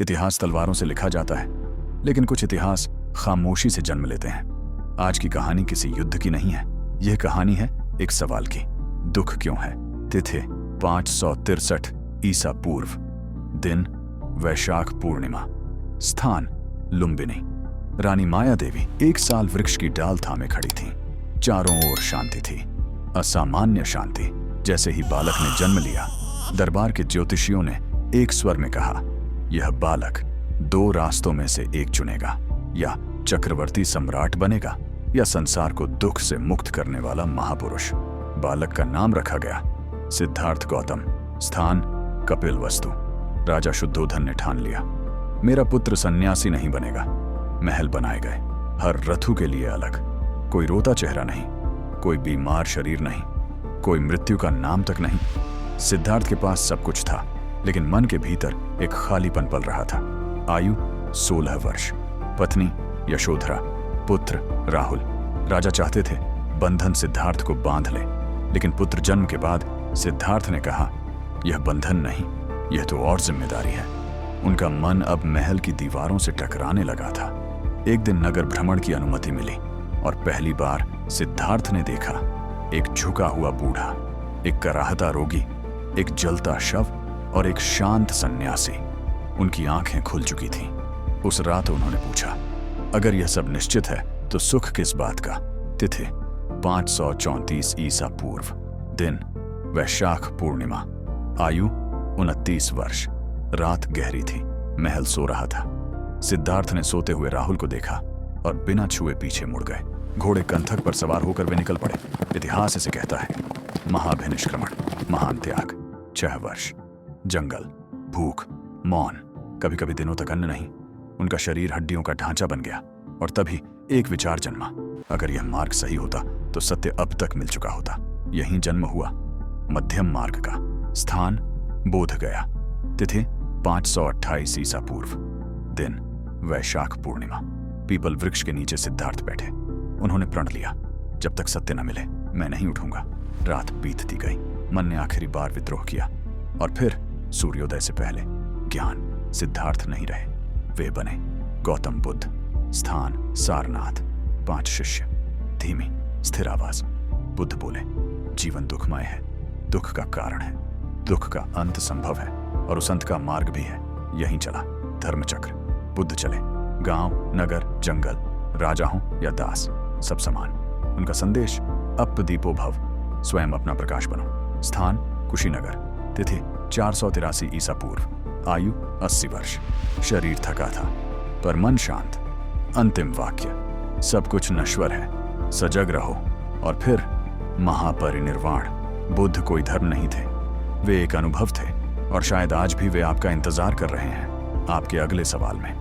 इतिहास तलवारों से लिखा जाता है, लेकिन कुछ इतिहास खामोशी से जन्म लेते हैं। आज की कहानी किसी युद्ध की नहीं है, यह कहानी है एक सवाल की। दुख क्यों है? तिथि 563 ईसा पूर्व, दिन वैशाख पूर्णिमा, स्थान लुम्बिनी। रानी माया देवी 1 साल वृक्ष की डाल थामे खड़ी थीं। चारों ओर शांति थी, असामान्य शांति। जैसे ही बालक ने जन्म लिया, दरबार के ज्योतिषियों ने एक स्वर में कहा, यह बालक 2 रास्तों में से एक चुनेगा, या चक्रवर्ती सम्राट बनेगा या संसार को दुख से मुक्त करने वाला महापुरुष। बालक का नाम रखा गया सिद्धार्थ गौतम, स्थान कपिलवस्तु। राजा शुद्धोधन ने ठान लिया, मेरा पुत्र सन्यासी नहीं बनेगा। महल बनाए गए, हर रथु के लिए अलग। कोई रोता चेहरा नहीं, कोई बीमार शरीर नहीं, कोई मृत्यु का नाम तक नहीं। सिद्धार्थ के पास सब कुछ था, लेकिन मन के भीतर एक खालीपन पल रहा था। आयु 16 वर्ष, पत्नी यशोधरा, पुत्र राहुल। राजा चाहते थे बंधन सिद्धार्थ को बांध ले, लेकिन पुत्र जन्म के बाद सिद्धार्थ ने कहा, यह बंधन नहीं, यह तो और जिम्मेदारी है। उनका मन अब महल की दीवारों से टकराने लगा था। एक दिन नगर भ्रमण की अनुमति मिली और पहली बार सिद्धार्थ ने देखा एक झुका हुआ बूढ़ा, एक कराहता रोगी, एक जलता शव और एक शांत सन्यासी। उनकी आंखें खुल चुकी थीं। उस रात उन्होंने पूछा, अगर यह सब निश्चित है तो सुख किस बात का? तिथि 534 ईसा पूर्व, दिन वैशाख पूर्णिमा, आयु 29 वर्ष। रात गहरी थी, महल सो रहा था। सिद्धार्थ ने सोते हुए राहुल को देखा और बिना छुए पीछे मुड़ गए। घोड़े कंथक पर सवार होकर वे निकल पड़े। इतिहास इसे कहता है, महाभिनिष्क्रमण, महान त्याग। 6 वर्ष, जंगल, भूख, मौन, कभी कभी दिनों तक अन्न नहीं। उनका शरीर हड्डियों का ढांचा बन गया और तभी एक विचार जन्मा, अगर यह मार्ग सही होता तो सत्य अब तक मिल चुका होता। यहीं जन्म हुआ मध्यम मार्ग का। स्थान बोध गया, तिथि 528 ईसा पूर्व, दिन वैशाख पूर्णिमा। पीपल वृक्ष के नीचे सिद्धार्थ बैठे। उन्होंने प्रण लिया, जब तक सत्य न मिले मैं नहीं उठूंगा। रात बीतती गई, मन ने आखिरी बार विद्रोह किया और फिर सूर्योदय से पहले ज्ञान। सिद्धार्थ नहीं रहे, वे बने गौतम बुद्ध। स्थान सारनाथ, 5 शिष्य। धीमी स्थिर आवाज। बुद्ध बोले, जीवन दुखमय है, दुख का कारण है, दुख का अंत संभव है और उस अंत का मार्ग भी है। यहीं चला धर्मचक्र। बुद्ध चले, गांव, नगर, जंगल, राजा हो या दास, सब समान। उनका संदेश, अप दीपो भव, स्वयं अपना प्रकाश बनो। स्थान कुशीनगर, तिथि 483 ईसा पूर्व, आयु 80 वर्ष। शरीर थका था पर मन शांत। अंतिम वाक्य, सब कुछ नश्वर है, सजग रहो। और फिर महापरिनिर्वाण। बुद्ध कोई धर्म नहीं थे, वे एक अनुभव थे और शायद आज भी वे आपका इंतजार कर रहे हैं आपके अगले सवाल में।